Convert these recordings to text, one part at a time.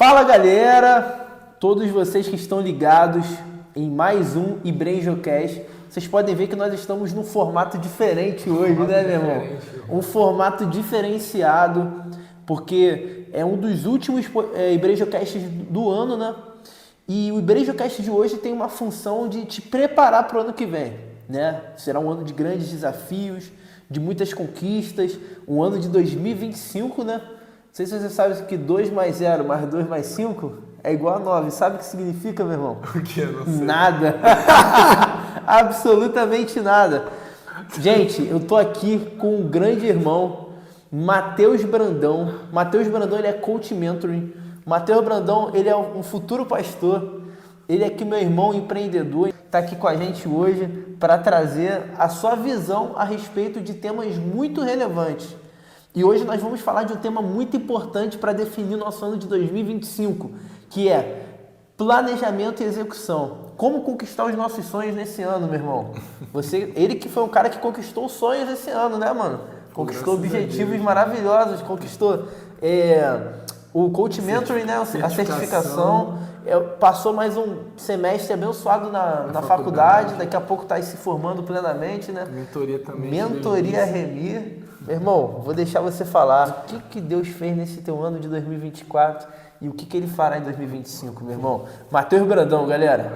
Fala galera, todos vocês que estão ligados em mais um IbrejoCast. Vocês podem ver que nós estamos num formato diferente hoje, né, meu irmão? Um formato diferenciado, porque é um dos últimos IbrejoCasts do ano, né? E o IbrejoCast de hoje tem uma função de te preparar para o ano que vem, né? Será um ano de grandes desafios, de muitas conquistas, um ano de 2025, né? Não sei se você sabe que 2 mais 0 mais 2 mais 5 é igual a 9. Sabe o que significa, meu irmão? O que? Eu não sei. Nada. Absolutamente nada. Gente, eu tô aqui com um grande irmão, Matheus Brandão. Matheus Brandão, ele é coach mentoring. Matheus Brandão, ele é um futuro pastor. Ele é aqui meu irmão empreendedor. Está aqui com a gente hoje para trazer a sua visão a respeito de temas muito relevantes. E hoje nós vamos falar de um tema muito importante para definir nosso ano de 2025, que é planejamento e execução. Como conquistar os nossos sonhos nesse ano, meu irmão? Ele que foi um cara que conquistou sonhos esse ano, né, mano? Conquistou objetivos maravilhosos, conquistou o Coach Mentoring, né? A certificação. Passou mais um semestre abençoado na faculdade, daqui a pouco está se formando plenamente, né? Mentoria também. Mentoria Remi. Meu irmão, vou deixar você falar o que Deus fez nesse teu ano de 2024 e o que Ele fará em 2025, meu irmão. Matheus Brandão, galera.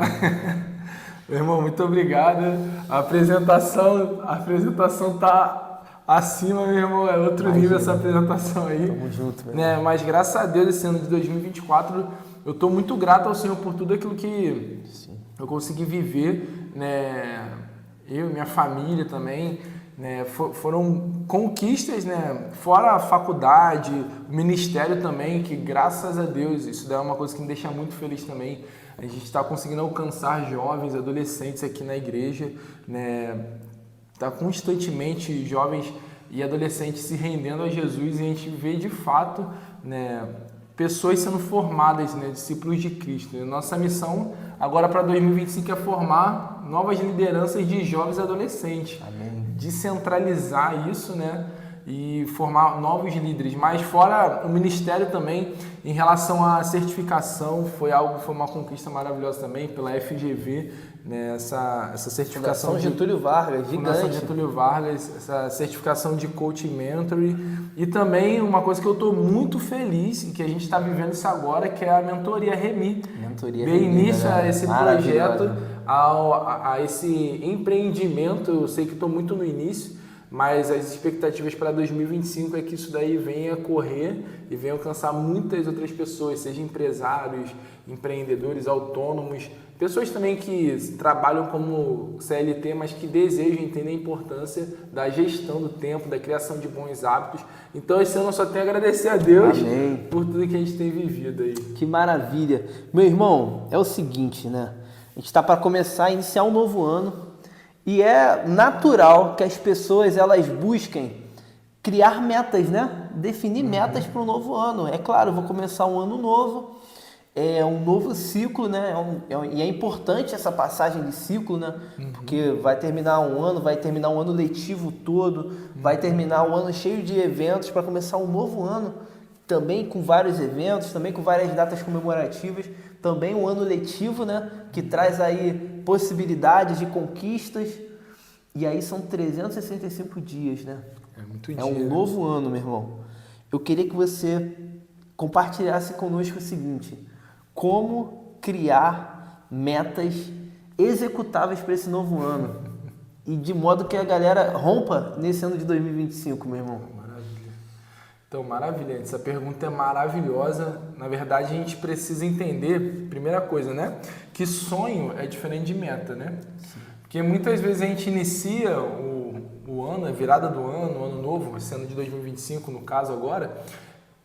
Meu irmão, muito obrigado. A apresentação tá acima, meu irmão. É outro nível essa apresentação aí. Tamo junto, meu irmão. Mas graças a Deus, esse ano de 2024, eu tô muito grato ao Senhor por tudo aquilo que eu consegui viver, né? Eu e minha família também. Né, foram conquistas, né, fora a faculdade, o ministério também, que graças a Deus, isso é uma coisa que me deixa muito feliz também. A gente está conseguindo alcançar jovens, adolescentes aqui na igreja, né, tá constantemente jovens e adolescentes se rendendo a Jesus e a gente vê de fato, né, pessoas sendo formadas, né, discípulos de Cristo. Nossa missão agora para 2025 é formar novas lideranças de jovens e adolescentes. Amém. Descentralizar isso, né, e formar novos líderes. Mas fora o ministério também, em relação à certificação, foi uma conquista maravilhosa também pela FGV, né, essa certificação Fundação Getúlio Vargas, gigante. Fundação Getúlio Vargas, essa certificação de Coach Mentoring. E também uma coisa que eu estou muito feliz e que a gente está vivendo isso agora, que é a Mentoria Remi. Dei início a esse projeto, a esse empreendimento. Eu sei que estou muito no início, mas as expectativas para 2025 é que isso daí venha correr e venha alcançar muitas outras pessoas, seja empresários, empreendedores, autônomos, pessoas também que trabalham como CLT, mas que desejam entender a importância da gestão do tempo, da criação de bons hábitos. Então esse ano eu só tenho a agradecer a Deus. Amém. Por tudo que a gente tem vivido aí. Que maravilha. Meu irmão, é o seguinte, né? A gente está para começar a iniciar um novo ano e é natural que as pessoas elas busquem criar metas, né? Definir metas para o novo ano. É claro, eu vou começar um ano novo. É um novo ciclo, né? E é importante essa passagem de ciclo, né? Porque vai terminar um ano letivo todo, vai terminar um ano cheio de eventos para começar um novo ano, também com vários eventos, também com várias datas comemorativas, também um ano letivo, né? Que traz aí possibilidades de conquistas. E aí são 365 dias, né? É muito dia. É um novo ano, meu irmão. Eu queria que você compartilhasse conosco o seguinte: como criar metas executáveis para esse novo ano e de modo que a galera rompa nesse ano de 2025, meu irmão. Maravilha. Então, maravilha. Essa pergunta é maravilhosa. Na verdade, a gente precisa entender, primeira coisa, né? Que sonho é diferente de meta, né? Sim. Porque muitas vezes a gente inicia o ano, a virada do ano, o ano novo, esse ano de 2025, no caso agora,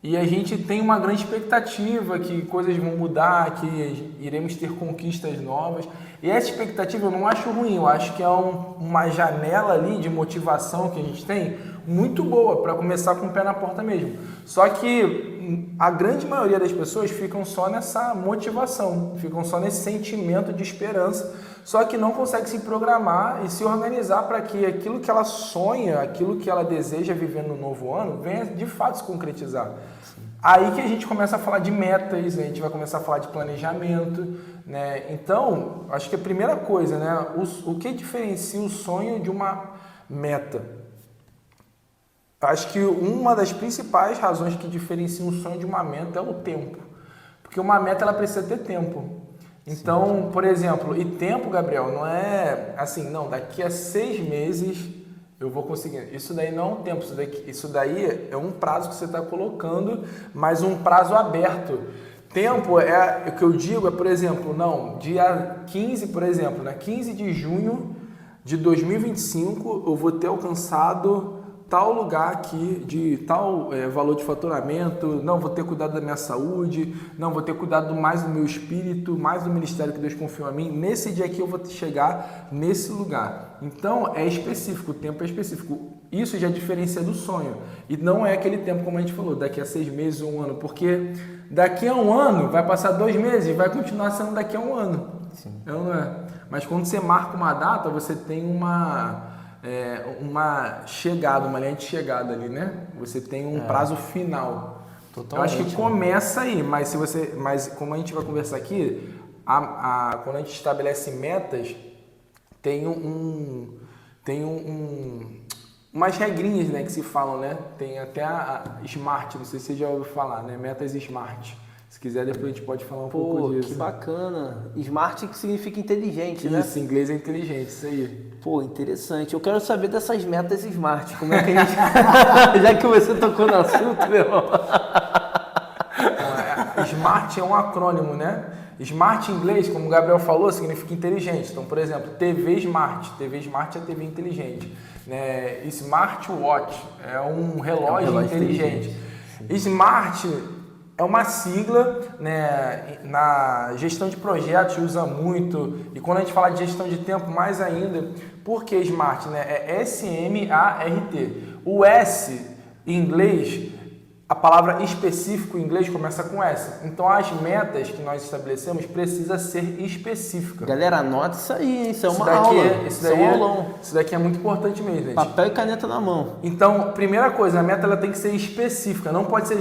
e a gente tem uma grande expectativa que coisas vão mudar, que iremos ter conquistas novas. E essa expectativa eu não acho ruim, eu acho que é uma janela ali de motivação que a gente tem muito boa para começar com o pé na porta mesmo. Só que a grande maioria das pessoas ficam só nessa motivação, ficam só nesse sentimento de esperança, só que não consegue se programar e se organizar para que aquilo que ela sonha, aquilo que ela deseja viver no novo ano, venha de fato se concretizar. Aí que a gente começa a falar de metas, a gente vai começar a falar de planejamento, né? Então, acho que a primeira coisa, né? O que diferencia o sonho de uma meta? Acho que uma das principais razões que diferencia um sonho de uma meta é o tempo. Porque uma meta, ela precisa ter tempo. Então, por exemplo, e tempo, Gabriel, não é assim, não, daqui a 6 meses eu vou conseguir. Isso daí não é um tempo, isso daí é um prazo que você está colocando, mas um prazo aberto. Tempo é o que eu digo, por exemplo, não, dia 15, por exemplo, né, 15 de junho de 2025 eu vou ter alcançado tal lugar aqui, de tal valor de faturamento, não vou ter cuidado da minha saúde, não vou ter cuidado mais do meu espírito, mais do ministério que Deus confiou a mim, nesse dia aqui eu vou chegar nesse lugar. Então é específico, o tempo é específico. Isso já diferencia do sonho. E não é aquele tempo, como a gente falou, daqui a 6 meses ou 1 ano, porque daqui a 1 ano vai passar 2 meses e vai continuar sendo daqui a 1 ano. Sim. Não é? Mas quando você marca uma data, você tem uma chegada, uma linha de chegada ali, né? Você tem um prazo final. Totalmente. Eu acho que começa aí, mas como a gente vai conversar aqui, quando a gente estabelece metas, tem umas regrinhas, né, que se falam, né? Tem até a SMART, não sei se você já ouviu falar, né? Metas SMART. Se quiser, depois a gente pode falar um pouco disso. Que bacana. Smart que significa inteligente, né? Isso, em inglês é inteligente, isso aí. Pô, interessante. Eu quero saber dessas metas Smart. Como é que a gente... Já que você tocou no assunto, meu irmão. Smart é um acrônimo, né? Smart em inglês, como o Gabriel falou, significa inteligente. Então, por exemplo, TV Smart. TV Smart é TV inteligente. Né? Smartwatch é um relógio inteligente. Smart é uma sigla, né, na gestão de projetos, usa muito, e quando a gente fala de gestão de tempo, mais ainda, porque Smart, né, é S-M-A-R-T. O S, em inglês, a palavra específico em inglês começa com S. Então, as metas que nós estabelecemos precisa ser específica. Galera, anota isso aí, hein? Isso é uma aula. Isso daqui é muito importante mesmo, gente. Papel e caneta na mão. Então, primeira coisa, a meta ela tem que ser específica, não pode ser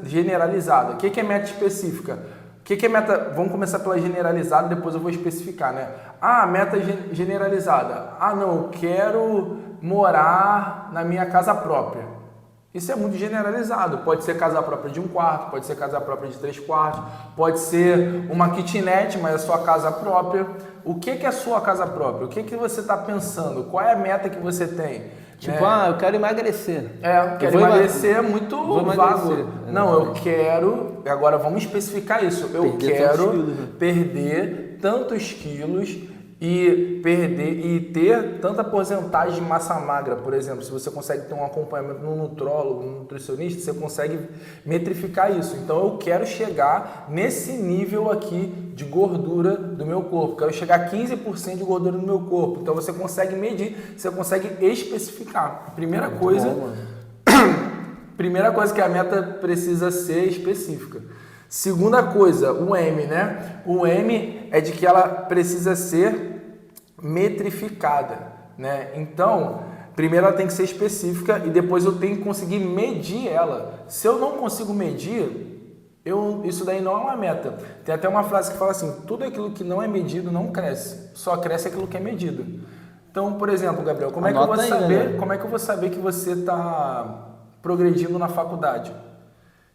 generalizada. O que é meta específica? O que é meta? Vamos começar pela generalizada, depois eu vou especificar, né? Meta generalizada. Não, eu quero morar na minha casa própria. Isso é muito generalizado. Pode ser casa própria de 1 quarto, pode ser casa própria de 3 quartos, pode ser uma kitnet, mas é sua casa própria. O que é a sua casa própria? O que você está pensando? Qual é a meta que você tem? Tipo, eu quero emagrecer. Quero emagrecer é muito vago. Não, eu quero... Agora vamos especificar isso. Eu quero perder tantos quilos e ter tanta porcentagem de massa magra, por exemplo. Se você consegue ter um acompanhamento no nutrólogo, no nutricionista, você consegue metrificar isso. Então eu quero chegar nesse nível aqui de gordura do meu corpo, quero chegar a 15% de gordura no meu corpo. Então você consegue medir, você consegue especificar. Primeira coisa que a meta precisa ser específica. Segunda coisa, o M, né? O M é de que ela precisa ser metrificada, né? Então, primeiro ela tem que ser específica e depois eu tenho que conseguir medir ela. Se eu não consigo medir, isso daí não é uma meta. Tem até uma frase que fala assim, tudo aquilo que não é medido não cresce, só cresce aquilo que é medido. Então, por exemplo, Gabriel, como é que eu vou saber que você está progredindo na faculdade?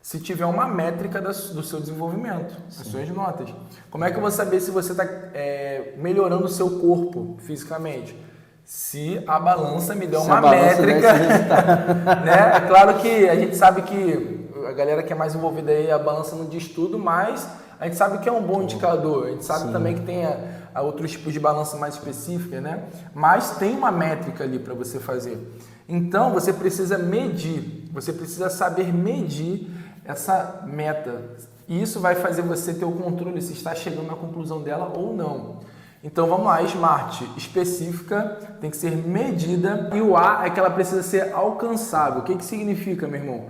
Se tiver uma métrica do seu desenvolvimento, das suas notas. Como é que eu vou saber se você está melhorando o seu corpo fisicamente? Se a balança me der uma métrica. Né? É claro que a gente sabe que a galera que é mais envolvida aí, a balança não diz tudo, mas a gente sabe que é um bom indicador. A gente sabe também que tem outros tipos de balança mais específica, né? Mas tem uma métrica ali para você fazer. Então, você precisa medir, você precisa saber medir essa meta. E isso vai fazer você ter o controle se está chegando na conclusão dela ou não. Então vamos lá, SMART, específica, tem que ser medida, e o A é que ela precisa ser alcançável. O que significa, meu irmão?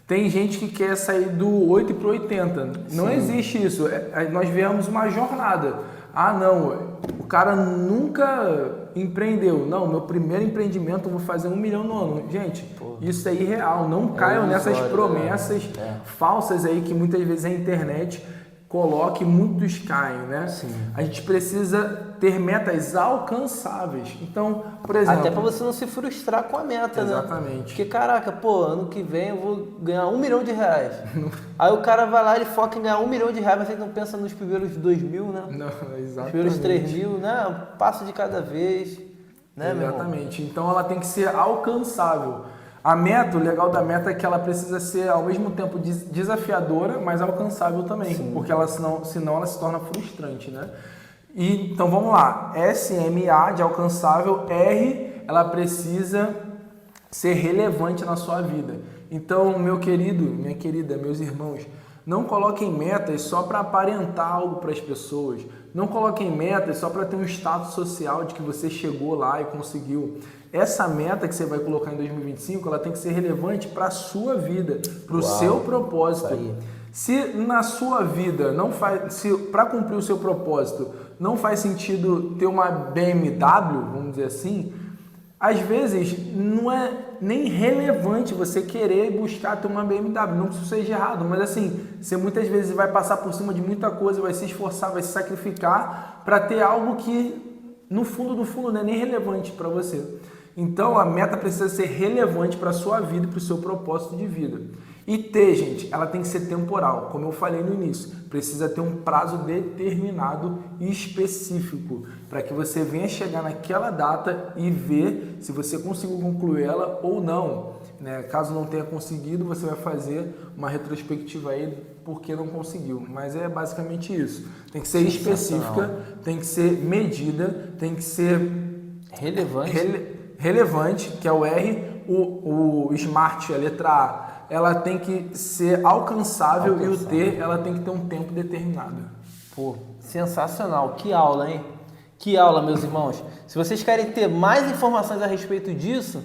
Tem gente que quer sair do 8 para o 80. Não existe isso. Nós vemos uma jornada. Ah, não, o cara nunca empreendeu. Não, meu primeiro empreendimento eu vou fazer 1 milhão no ano. Gente, isso é irreal. Não caiam nessas promessas falsas aí que muitas vezes a internet coloca e muitos caem, né? Sim. A gente precisa ter metas alcançáveis. Então, por exemplo... Até para você não se frustrar com a meta, né? Exatamente. Porque, caraca, pô, ano que vem eu vou ganhar R$1 milhão. Aí o cara vai lá, ele foca em ganhar R$1 milhão, mas ele não pensa nos primeiros 2.000, né? Não, exatamente. Os primeiros 3.000, né? Passo de cada vez, né, meu irmão? Exatamente. Então, ela tem que ser alcançável. A meta, o legal da meta é que ela precisa ser ao mesmo tempo desafiadora, mas alcançável também, sim, porque ela senão ela se torna frustrante, né? E, então vamos lá, SMA de alcançável, R, ela precisa ser relevante na sua vida. Então, meu querido, minha querida, meus irmãos, não coloquem metas só para aparentar algo para as pessoas. Não coloquem metas só para ter um status social de que você chegou lá e conseguiu. Essa meta que você vai colocar em 2025, ela tem que ser relevante para a sua vida, para o seu propósito. Se na sua vida não faz, se para cumprir o seu propósito não faz sentido ter uma BMW, vamos dizer assim, às vezes não é nem relevante você querer buscar ter uma BMW, não que isso seja errado, mas assim, você muitas vezes vai passar por cima de muita coisa, vai se esforçar, vai se sacrificar para ter algo que no fundo do fundo não é nem relevante para você. Então a meta precisa ser relevante para a sua vida e para o seu propósito de vida. E T, gente, ela tem que ser temporal, como eu falei no início, precisa ter um prazo determinado e específico, para que você venha chegar naquela data e ver se você conseguiu concluir ela ou não. Né? Caso não tenha conseguido, você vai fazer uma retrospectiva aí porque não conseguiu, mas é basicamente isso. Tem que ser específica, tem que ser medida, tem que ser relevante, que é o R, o SMART, a letra A, ela tem que ser alcançável. E o T, ela tem que ter um tempo determinado. Pô, sensacional. Que aula, hein? Que aula, meus irmãos. Se vocês querem ter mais informações a respeito disso,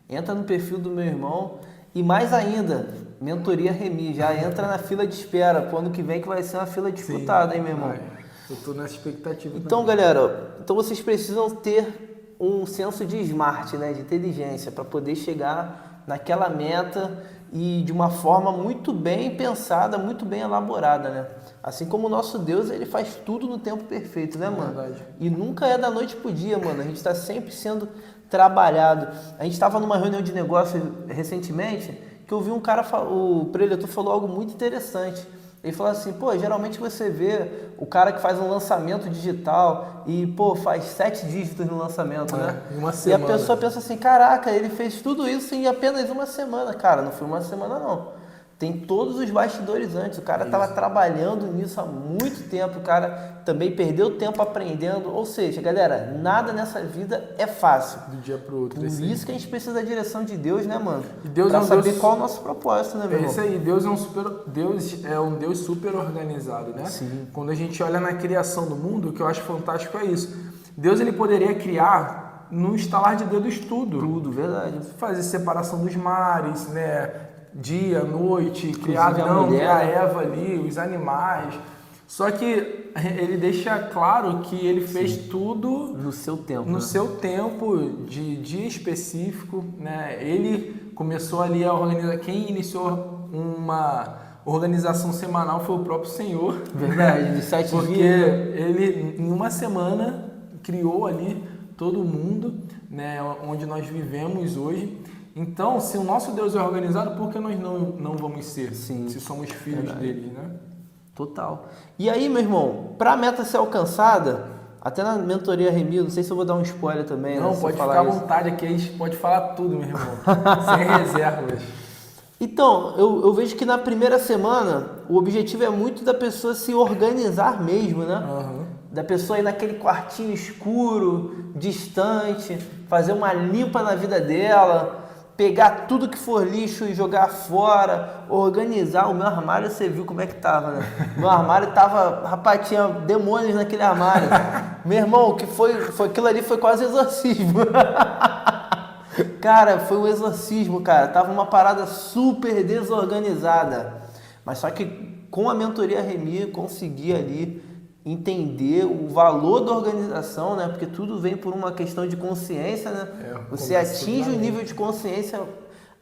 entra no perfil do meu irmão. E mais ainda, Mentoria Remy, já entra na fila de espera. Pro ano que vem que vai ser uma fila disputada, hein, meu irmão? Eu tô nessa expectativa então, também. Galera, então vocês precisam ter um senso de smart, né, de inteligência, para poder chegar naquela meta e de uma forma muito bem pensada, muito bem elaborada, né? Assim como o nosso Deus, ele faz tudo no tempo perfeito, né, mano? Verdade. E nunca é da noite pro dia, mano. A gente está sempre sendo trabalhado. A gente estava numa reunião de negócios recentemente que eu vi um cara, o preletor falou algo muito interessante. Ele falou assim, pô, geralmente você vê o cara que faz um lançamento digital e, pô, faz 7 dígitos no lançamento, né? Em uma semana. E a pessoa pensa assim, caraca, ele fez tudo isso em apenas uma semana. Cara, não foi uma semana, não. Tem todos os bastidores antes. O cara estava trabalhando nisso há muito tempo. O cara também perdeu tempo aprendendo. Ou seja, galera, nada nessa vida é fácil. Do dia pro outro. Por isso que a gente precisa da direção de Deus, né, mano? E Deus pra é um saber Deus... qual é o nosso propósito, né, meu irmão? É isso aí. Deus é um Deus super organizado, né? Sim. Quando a gente olha na criação do mundo, o que eu acho fantástico é isso. Deus, ele poderia criar num estalar de dedos tudo. Tudo, verdade. Fazer separação dos mares, né? Dia, noite, criar Inclusive Adão, criar Eva ali, os animais. Só que ele deixa claro que ele fez tudo no seu tempo. No seu tempo, de dia específico, né? Ele começou ali a organizar. Quem iniciou uma organização semanal foi o próprio Senhor. Verdade, de 7 dias. Porque ele, em uma semana, criou ali todo mundo, né? Onde nós vivemos hoje. Então, se o nosso Deus é organizado, por que nós não vamos ser? Sim, se somos filhos dele, né? Total. E aí, meu irmão, para a meta ser alcançada, até na mentoria Remy, não sei se eu vou dar um spoiler também. Não, né, pode ficar à vontade aqui, a gente pode falar tudo, meu irmão. Sem reservas. Então, eu vejo que na primeira semana, o objetivo é muito da pessoa se organizar mesmo, né? Uhum. Da pessoa ir naquele quartinho escuro, distante, fazer uma limpa na vida dela, pegar tudo que for lixo e jogar fora, organizar. O meu armário, você viu como é que tava, né? Meu armário tava, rapaz, tinha demônios naquele armário. Meu irmão, o que foi aquilo ali foi quase exorcismo. Cara, foi um exorcismo, cara. Tava uma parada super desorganizada. Mas só que com a mentoria Remy, consegui ali entender o valor da organização, né? Porque tudo vem por uma questão de consciência, né? Você atinge um nível de consciência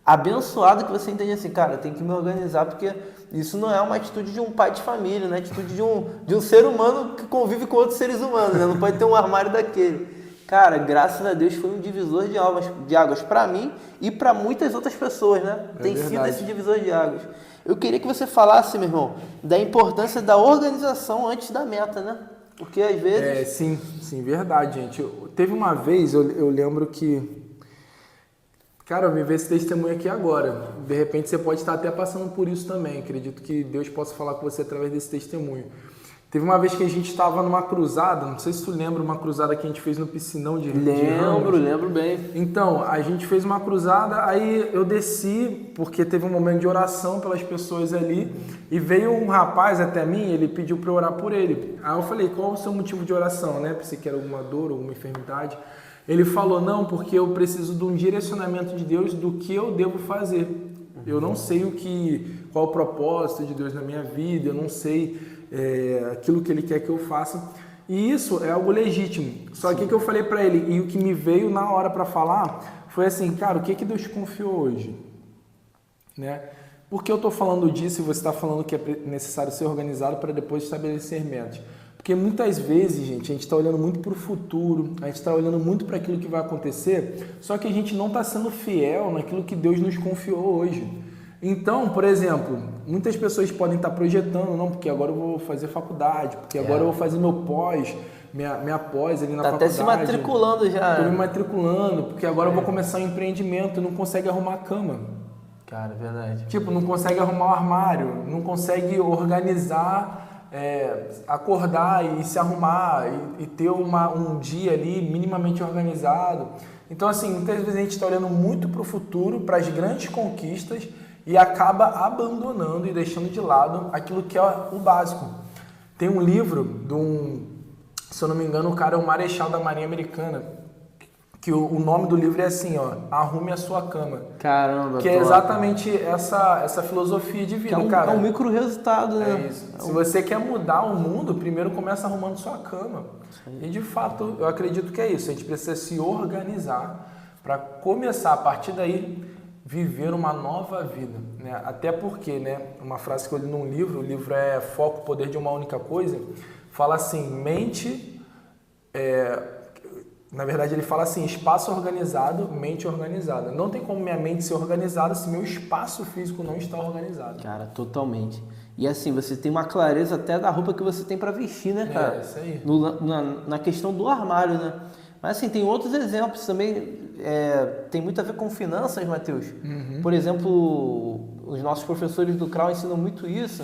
abençoado que você entende assim, cara, tem que me organizar, porque isso não é uma atitude de um pai de família, né? Atitude de um ser humano que convive com outros seres humanos, né? Não pode ter um armário daquele. Cara, graças a Deus foi um divisor de águas para mim e para muitas outras pessoas, né? Tem sido esse divisor de águas. Eu queria que você falasse, meu irmão, da importância da organização antes da meta, né? Porque às vezes... Sim, verdade, gente. Teve uma vez, eu lembro que... Cara, eu vivi esse testemunho aqui agora. De repente você pode estar até passando por isso também. Acredito que Deus possa falar com você através desse testemunho. Teve uma vez que a gente estava numa cruzada, não sei se tu lembra, uma cruzada que a gente fez no piscinão de Ramos. Lembro bem. Então, a gente fez uma cruzada, aí eu desci, porque teve um momento de oração pelas pessoas ali, e veio um rapaz até mim, ele pediu para eu orar por ele. Aí eu falei, qual é o seu motivo de oração, né? Pensei que era alguma dor, alguma enfermidade. Ele falou, não, porque eu preciso de um direcionamento de Deus do que eu devo fazer. Eu não sei qual o propósito de Deus na minha vida, eu não sei aquilo que Ele quer que eu faça. E isso é algo legítimo. Só que o que eu falei para ele, e o que me veio na hora para falar, foi assim, cara, o que Deus confiou hoje? Né? Por que eu estou falando disso e você está falando que é necessário ser organizado para depois estabelecer metas? Porque muitas vezes, gente, a gente está olhando muito para o futuro, a gente está olhando muito para aquilo que vai acontecer, só que a gente não está sendo fiel naquilo que Deus nos confiou hoje. Então, por exemplo, muitas pessoas podem estar projetando, não, porque agora eu vou fazer faculdade, porque agora eu vou fazer meu pós, minha pós ali na faculdade. Tá até se matriculando já. Estou me matriculando, porque agora eu vou começar um empreendimento e não consegue arrumar a cama. Cara, verdade. Tipo, não consegue arrumar o armário, não consegue organizar, acordar e se arrumar e ter um dia ali minimamente organizado. Então, assim, muitas vezes a gente está olhando muito para o futuro, para as grandes conquistas, e acaba abandonando e deixando de lado aquilo que é o básico. Tem um livro se eu não me engano, o cara é um marechal da Marinha Americana, que o nome do livro é assim, ó, Arrume a Sua Cama. Caramba, que é exatamente essa filosofia de vida, cara. É um micro resultado, né? É isso. Se você quer mudar o mundo, primeiro começa arrumando sua cama. E de fato, eu acredito que é isso. A gente precisa se organizar para começar a partir daí viver uma nova vida, né? Até porque, né, uma frase que eu li num livro, o livro é Foco, Poder de uma Única Coisa, fala assim, na verdade ele fala assim, espaço organizado, mente organizada. Não tem como minha mente ser organizada se meu espaço físico não está organizado. Cara, totalmente. E assim, você tem uma clareza até da roupa que você tem para vestir, né, cara? É, isso aí. Na questão do armário, né? Mas assim, tem outros exemplos também, tem muito a ver com finanças, Matheus. Uhum. Por exemplo, os nossos professores do CRAU ensinam muito isso,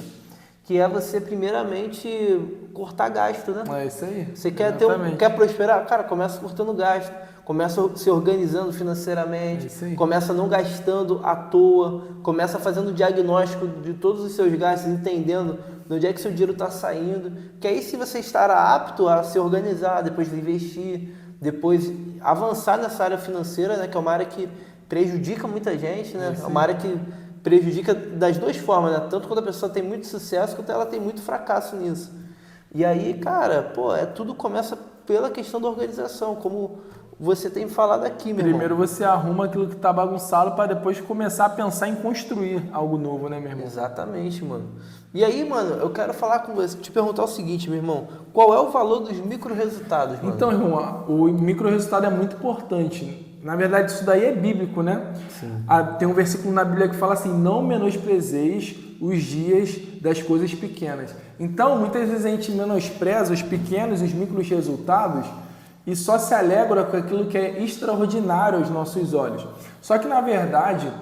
que é você primeiramente cortar gasto, né? É isso aí. Você quer prosperar? Cara, começa cortando gasto, começa se organizando financeiramente, começa não gastando à toa, começa fazendo diagnóstico de todos os seus gastos, entendendo de onde é que seu dinheiro está saindo, que aí se você estará apto a se organizar, depois de investir, depois avançar nessa área financeira, né, que é uma área que prejudica muita gente, né? É uma área que prejudica das duas formas, né? Tanto quando a pessoa tem muito sucesso, quanto ela tem muito fracasso nisso. E aí, cara, tudo começa pela questão da organização, como você tem falado aqui, meu irmão. Primeiro você arruma aquilo que está bagunçado para depois começar a pensar em construir algo novo, né, meu irmão? Exatamente, mano. E aí, mano, eu quero falar com você, te perguntar o seguinte, meu irmão, qual é o valor dos micro-resultados, mano? Então, irmão, o micro-resultado é muito importante. Na verdade, isso daí é bíblico, né? Sim. Tem um versículo na Bíblia que fala assim, não menosprezeis os dias das coisas pequenas. Então, muitas vezes a gente menospreza os pequenos, os micros resultados e só se alegra com aquilo que é extraordinário aos nossos olhos. Só que, na verdade,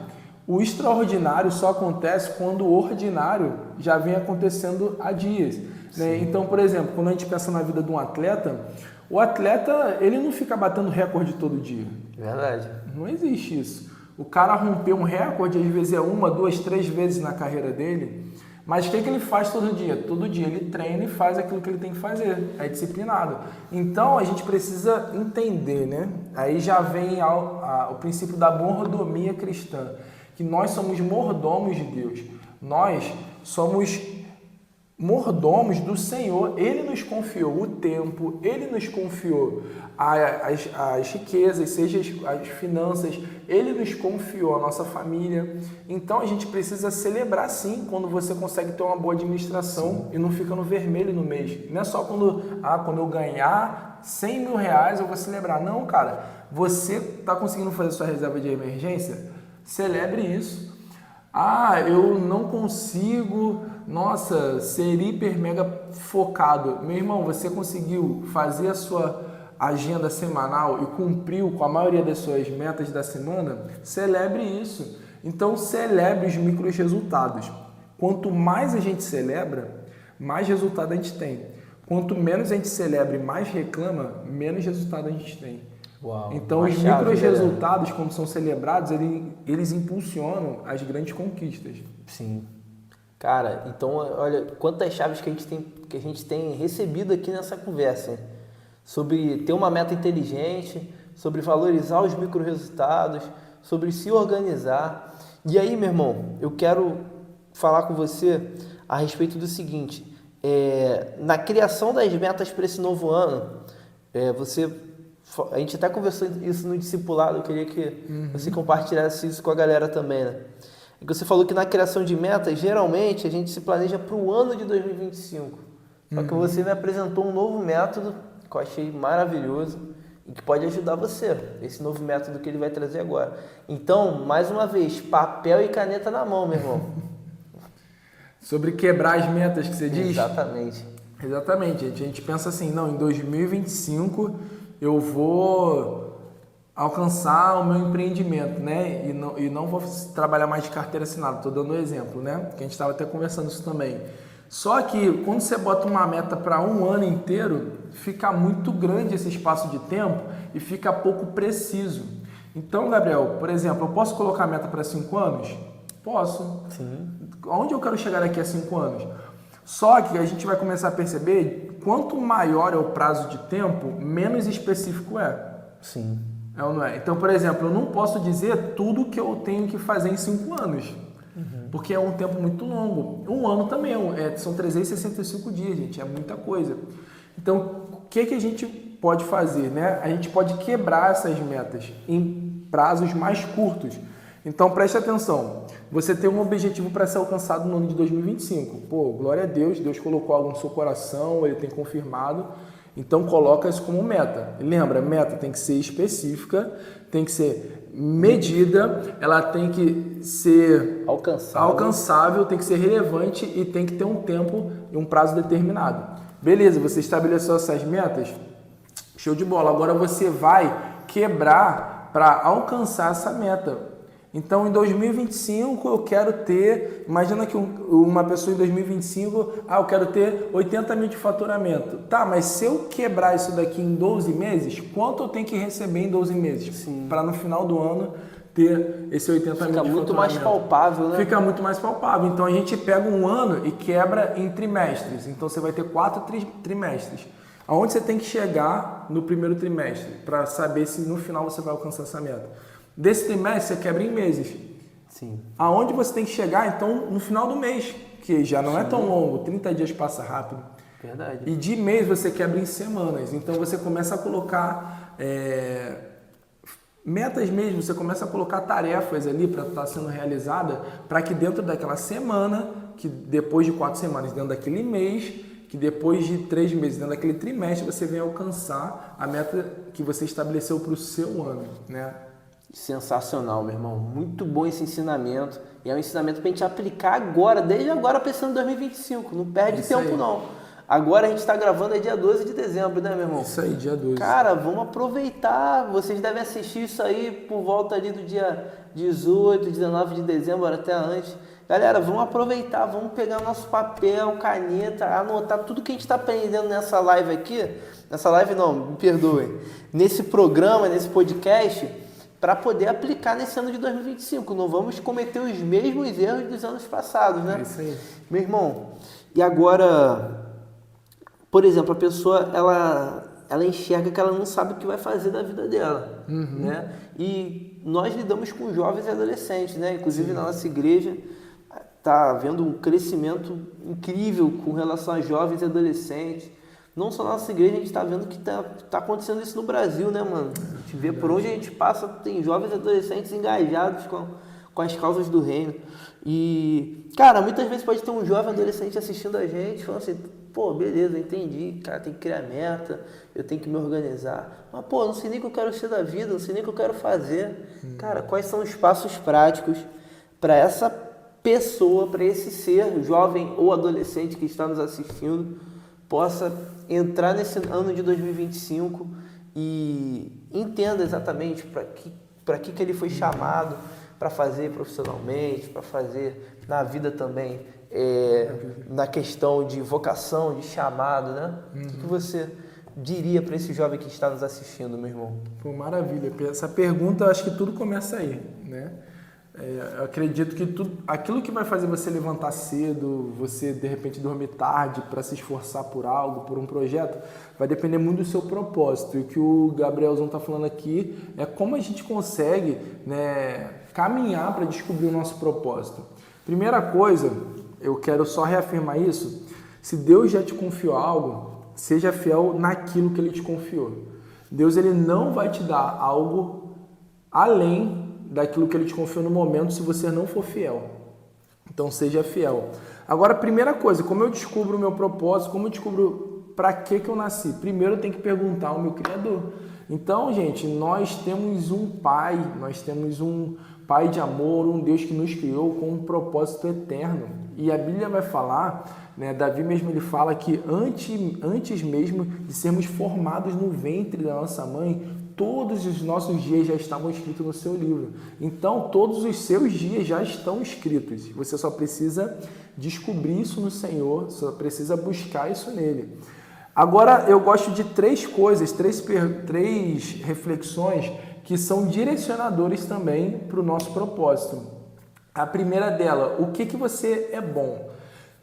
o extraordinário só acontece quando o ordinário já vem acontecendo há dias. Né? Então, por exemplo, quando a gente pensa na vida de um atleta, o atleta ele não fica batendo recorde todo dia. Verdade. Não existe isso. O cara rompeu um recorde, às vezes é 1, 2, 3 vezes na carreira dele, mas o que ele faz todo dia? Todo dia ele treina e faz aquilo que ele tem que fazer, é disciplinado. Então a gente precisa entender, né? Aí já vem o princípio da mordomia cristã, que nós somos mordomos de Deus. Nós somos mordomos do Senhor. Ele nos confiou o tempo, Ele nos confiou as riquezas, seja as finanças, Ele nos confiou a nossa família. Então a gente precisa celebrar sim quando você consegue ter uma boa administração e não fica no vermelho no mês. Não é só quando eu ganhar 100 mil reais eu vou celebrar. Não, cara, você está conseguindo fazer sua reserva de emergência? Celebre isso. Eu não consigo, nossa, ser hiper mega focado. Meu irmão, você conseguiu fazer a sua agenda semanal e cumpriu com a maioria das suas metas da semana? Celebre isso. Então, celebre os micros resultados. Quanto mais a gente celebra, mais resultado a gente tem. Quanto menos a gente celebra e mais reclama, menos resultado a gente tem. Uau, então, os micros resultados, quando são celebrados, eles impulsionam as grandes conquistas. Sim. Cara, então, olha, quantas chaves que a gente tem recebido aqui nessa conversa, hein? Sobre ter uma meta inteligente, sobre valorizar os micro resultados, sobre se organizar. E aí, meu irmão, eu quero falar com você a respeito do seguinte. Na criação das metas para esse novo ano, a gente até conversou isso no discipulado, eu queria que você compartilhasse isso com a galera também, né? E você falou que na criação de metas, geralmente, a gente se planeja para o ano de 2025. Só que você me apresentou um novo método que eu achei maravilhoso e que pode ajudar você, esse novo método que ele vai trazer agora. Então, mais uma vez, papel e caneta na mão, meu irmão. Sobre quebrar as metas que você diz? Exatamente. Exatamente, gente. A gente pensa assim, não, em 2025 eu vou alcançar o meu empreendimento, né? E não vou trabalhar mais de carteira assinada. Estou dando um exemplo, né? Que a gente estava até conversando isso também. Só que quando você bota uma meta para um ano inteiro, fica muito grande esse espaço de tempo e fica pouco preciso. Então, Gabriel, por exemplo, eu posso colocar a meta para 5 anos? Posso. Sim. Onde eu quero chegar daqui a 5 anos? Só que a gente vai começar a perceber, quanto maior é o prazo de tempo, menos específico é. Sim. É ou não é? Então, por exemplo, eu não posso dizer tudo que eu tenho que fazer em 5 anos. Porque é um tempo muito longo. Um ano também, são 365 dias, gente, é muita coisa. Então, o que a gente pode fazer, né? A gente pode quebrar essas metas em prazos mais curtos. Então, preste atenção. Você tem um objetivo para ser alcançado no ano de 2025. Pô, glória a Deus, Deus colocou algo no seu coração, Ele tem confirmado. Então, coloca isso como meta. Lembra, meta tem que ser específica, tem que ser medida, ela tem que ser alcançável, tem que ser relevante e tem que ter um tempo e um prazo determinado. Beleza, você estabeleceu essas metas? Show de bola. Agora você vai quebrar para alcançar essa meta. Então, em 2025, eu quero ter... Imagina que uma pessoa em 2025... eu quero ter 80 mil de faturamento. Tá, mas se eu quebrar isso daqui em 12 meses, quanto eu tenho que receber em 12 meses? Para no final do ano ter esse 80 mil de faturamento. Fica muito mais palpável, né? Fica muito mais palpável. Então, a gente pega um ano e quebra em trimestres. Então, você vai ter 4 trimestres. Aonde você tem que chegar no primeiro trimestre para saber se no final você vai alcançar essa meta? Desse trimestre, você quebra em meses. Sim. Aonde você tem que chegar, então, no final do mês, que já não é tão longo, 30 dias passa rápido. Verdade. E de mês você quebra em semanas. Então, você começa a colocar metas mesmo, você começa a colocar tarefas ali para estar sendo realizada, para que dentro daquela semana, que depois de 4 semanas, dentro daquele mês, que depois de 3 meses, dentro daquele trimestre, você venha alcançar a meta que você estabeleceu para o seu ano, né? Sensacional, meu irmão. Muito bom esse ensinamento. E é um ensinamento para a gente aplicar agora, desde agora, pensando em 2025. Não perde Isso tempo, aí. Não. Agora a gente está gravando, é dia 12 de dezembro, né, meu irmão? Isso aí, dia 12. Cara, vamos aproveitar. Vocês devem assistir isso aí por volta ali do dia 18, 19 de dezembro, até antes. Galera, vamos aproveitar, vamos pegar nosso papel, caneta, anotar tudo que a gente está aprendendo nessa live aqui. Nessa live não, me perdoem. Nesse programa, nesse podcast, para poder aplicar nesse ano de 2025. Não vamos cometer os mesmos erros dos anos passados, né? É isso aí. Meu irmão, e agora, por exemplo, a pessoa, ela enxerga que ela não sabe o que vai fazer da vida dela, né? E nós lidamos com jovens e adolescentes, né? Inclusive na nossa igreja, tá havendo um crescimento incrível com relação a jovens e adolescentes. Não só na nossa igreja, a gente está vendo que tá acontecendo isso no Brasil, né, mano? A gente vê por onde a gente passa, tem jovens e adolescentes engajados com as causas do reino. E, cara, muitas vezes pode ter um jovem adolescente assistindo a gente, falando assim, pô, beleza, entendi, cara, tem que criar meta, eu tenho que me organizar. Mas, pô, não sei nem o que eu quero ser da vida, não sei nem o que eu quero fazer. Cara, quais são os passos práticos para essa pessoa, para esse ser, jovem ou adolescente que está nos assistindo, possa entrar nesse ano de 2025 e entenda exatamente para que ele foi chamado, para fazer profissionalmente, para fazer na vida também, na questão de vocação, de chamado, né? O que você diria para esse jovem que está nos assistindo, meu irmão? Pô, maravilha. Essa pergunta, eu acho que tudo começa aí, né? Eu acredito que aquilo que vai fazer você levantar cedo, você de repente dormir tarde para se esforçar por algo, por um projeto, vai depender muito do seu propósito. E o que o Gabrielzão está falando aqui é como a gente consegue, né, caminhar para descobrir o nosso propósito. Primeira coisa, eu quero só reafirmar isso, se Deus já te confiou algo, seja fiel naquilo que Ele te confiou. Deus, Ele não vai te dar algo além daquilo que Ele te confiou no momento se você não for fiel. Então seja fiel. Agora, primeira coisa, como eu descubro o meu propósito, como eu descubro para que eu nasci? Primeiro eu tenho que perguntar ao meu Criador. Então, gente, nós temos um Pai de amor, um Deus que nos criou com um propósito eterno. E a Bíblia vai falar, né, Davi mesmo ele fala que antes mesmo de sermos formados no ventre da nossa mãe, todos os nossos dias já estavam escritos no seu livro. Então, todos os seus dias já estão escritos. Você só precisa descobrir isso no Senhor, só precisa buscar isso nele. Agora, eu gosto de três coisas, três reflexões que são direcionadores também para o nosso propósito. A primeira dela, o que você é bom?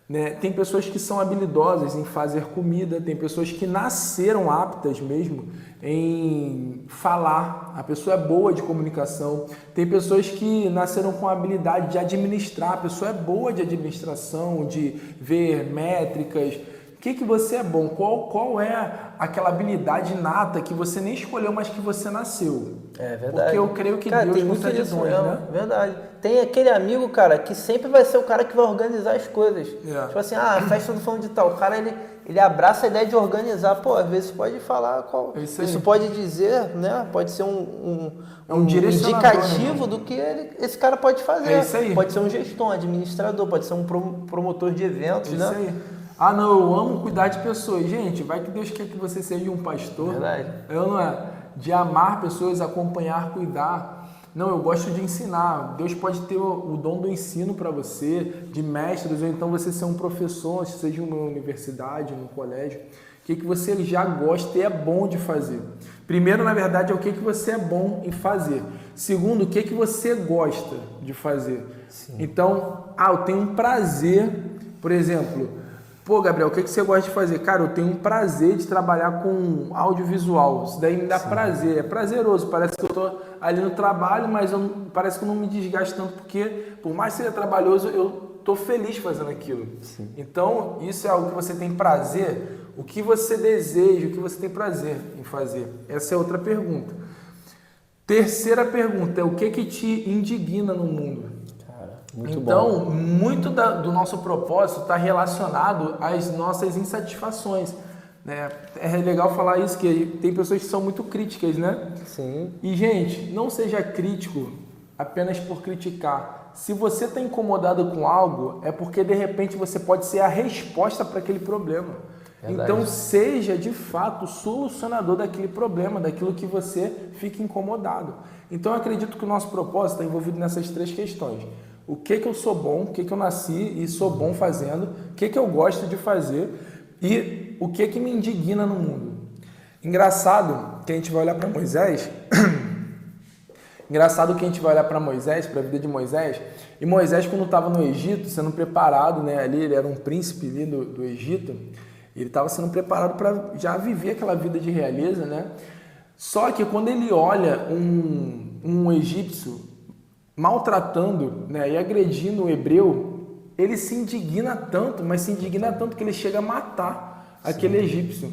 Né? Tem pessoas que são habilidosas em fazer comida, tem pessoas que nasceram aptas mesmo em falar, a pessoa é boa de comunicação, tem pessoas que nasceram com a habilidade de administrar, a pessoa é boa de administração, de ver métricas. O que você é bom? Qual é aquela habilidade inata que você nem escolheu, mas que você nasceu? É verdade. Porque eu creio que cara, Deus concede dons, né? Verdade. Tem aquele amigo, cara, que sempre vai ser o cara que vai organizar as coisas. Tipo assim, a festa do fulano de tal. O cara, ele abraça a ideia de organizar. Pô, às vezes pode falar qual... Isso pode dizer, né? Pode ser um indicativo, né, do que esse cara pode fazer. É isso aí. Pode ser um gestor, um administrador, pode ser um promotor de eventos, né? Isso aí. Ah, não, eu amo cuidar de pessoas. Gente, vai que Deus quer que você seja um pastor. Verdade. Eu não é. De amar pessoas, acompanhar, cuidar. Não, eu gosto de ensinar. Deus pode ter o dom do ensino para você, de mestres, ou então você ser um professor, seja uma universidade, num colégio. O que você já gosta e é bom de fazer. Primeiro, na verdade, é o que você é bom em fazer. Segundo, o que você gosta de fazer. Sim. Então, eu tenho um prazer, por exemplo... Pô, Gabriel, o que você gosta de fazer? Cara, eu tenho um prazer de trabalhar com audiovisual. Isso daí me dá prazer. É prazeroso. Parece que eu tô ali no trabalho, mas parece que eu não me desgasto tanto, porque por mais que seja trabalhoso, eu tô feliz fazendo aquilo. Sim. Então, isso é algo que você tem prazer. O que você deseja, o que você tem prazer em fazer? Essa é outra pergunta. Terceira pergunta é o que te indigna no mundo? Muito do nosso propósito está relacionado às nossas insatisfações, né? É legal falar isso, que tem pessoas que são muito críticas, né? Sim. E, gente, não seja crítico apenas por criticar. Se você está incomodado com algo, é porque, de repente, você pode ser a resposta para aquele problema. Verdade. Então, seja, de fato, o solucionador daquele problema, daquilo que você fica incomodado. Então, eu acredito que o nosso propósito está envolvido nessas três questões. O que eu sou bom, o que eu nasci e sou bom fazendo, o que eu gosto de fazer e o que me indigna no mundo. Engraçado que a gente vai olhar para Moisés, para a vida de Moisés, e Moisés, quando estava no Egito, sendo preparado, né, ali ele era um príncipe ali do Egito, ele estava sendo preparado para já viver aquela vida de realeza, né? Só que quando ele olha um egípcio maltratando, né, e agredindo o hebreu, ele se indigna tanto, mas se indigna tanto que ele chega a matar aquele egípcio.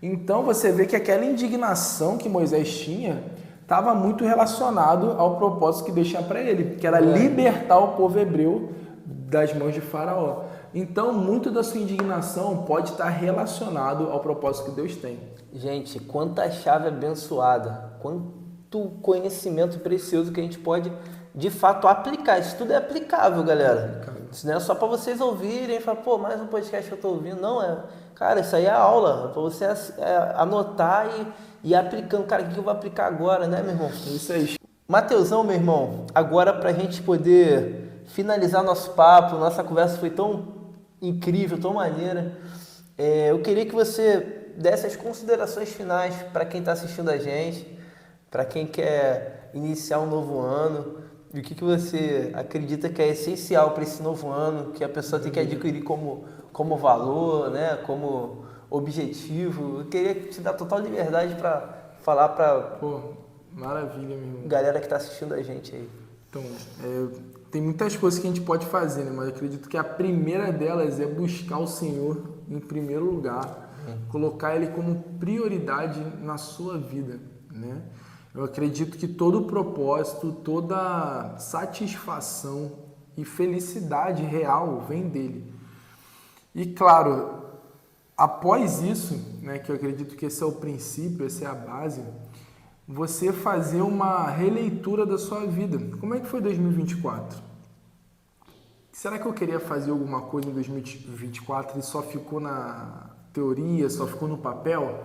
Então você vê que aquela indignação que Moisés tinha estava muito relacionado ao propósito que Deus tinha para ele, que era libertar o povo hebreu das mãos de Faraó. Então, muito da sua indignação pode estar relacionado ao propósito que Deus tem. Gente, quanta chave abençoada, quanto conhecimento precioso que a gente pode, de fato, aplicar. Isso tudo é aplicável, galera. Isso não é só para vocês ouvirem e falar, pô, mais um podcast que eu estou ouvindo. Não, cara, isso aí é aula, para você anotar e ir aplicando. Cara, o que eu vou aplicar agora, né, meu irmão? Isso aí. Mateusão, meu irmão, agora para a gente poder finalizar nosso papo, nossa conversa foi tão incrível, tão maneira. Eu queria que você desse as considerações finais para quem está assistindo a gente, para quem quer iniciar um novo ano, e o que você acredita que é essencial para esse novo ano, que a pessoa tem que adquirir como valor, né, como objetivo. Eu queria te dar total liberdade para falar para... Pô, maravilha, meu irmão. Galera que está assistindo a gente aí. Então, tem muitas coisas que a gente pode fazer, né? Mas eu acredito que a primeira delas é buscar o Senhor em primeiro lugar, colocar Ele como prioridade na sua vida, né? Eu acredito que todo propósito, toda satisfação e felicidade real vem dele. E claro, após isso, né, que eu acredito que esse é o princípio, essa é a base, você fazer uma releitura da sua vida. Como é que foi 2024? Será que eu queria fazer alguma coisa em 2024 e só ficou na teoria, só ficou no papel?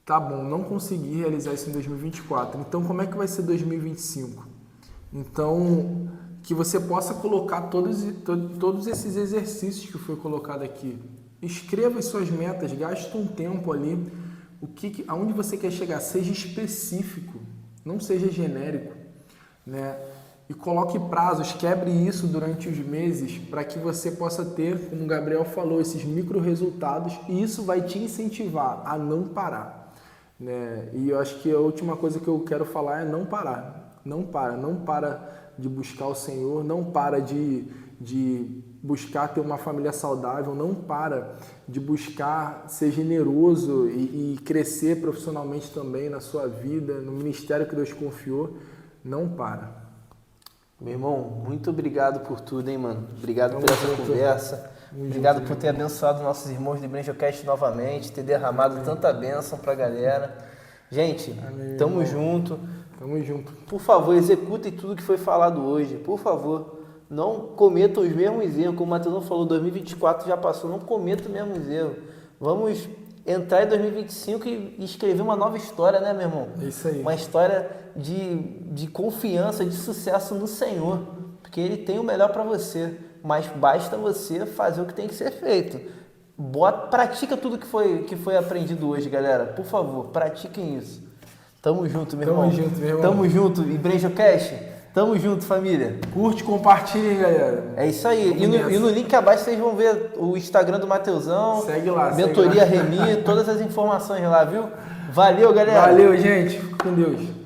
Tá bom, não consegui realizar isso em 2024. Então, como é que vai ser 2025? Então, que você possa colocar todos esses exercícios que foi colocado aqui. Escreva as suas metas, gaste um tempo ali. Aonde você quer chegar, seja específico, não seja genérico, né? E coloque prazos, quebre isso durante os meses para que você possa ter, como o Gabriel falou, esses micro resultados, e isso vai te incentivar a não parar, né? E eu acho que a última coisa que eu quero falar é não parar. Não para de buscar o Senhor, não para de buscar ter uma família saudável, não para de buscar ser generoso e crescer profissionalmente também na sua vida, no ministério que Deus confiou, não para. Meu irmão, muito obrigado por tudo, hein, mano? Obrigado por essa conversa. Obrigado por ter abençoado nossos irmãos do BrenjoCast novamente, ter derramado tanta bênção pra galera. Gente, tamo junto. Tamo junto. Por favor, executem tudo que foi falado hoje. Por favor, não cometam os mesmos erros. Como o Matheus falou, 2024 já passou. Não cometam os mesmos erros. Vamos entrar em 2025 e escrever uma nova história, né, meu irmão? É isso aí. Uma história de confiança, de sucesso no Senhor. Porque Ele tem o melhor para você. Mas basta você fazer o que tem que ser feito. Pratica tudo que foi aprendido hoje, galera. Por favor, pratiquem isso. Tamo junto, meu irmão. Tamo junto, meu irmão. Tamo junto. E BrenjoCast, tamo junto, família. Curte, compartilha aí, galera. É isso aí. E no link abaixo vocês vão ver o Instagram do Mateusão. Segue lá. Mentoria Remi, todas as informações lá, viu? Valeu, galera. Valeu, gente. Fica com Deus.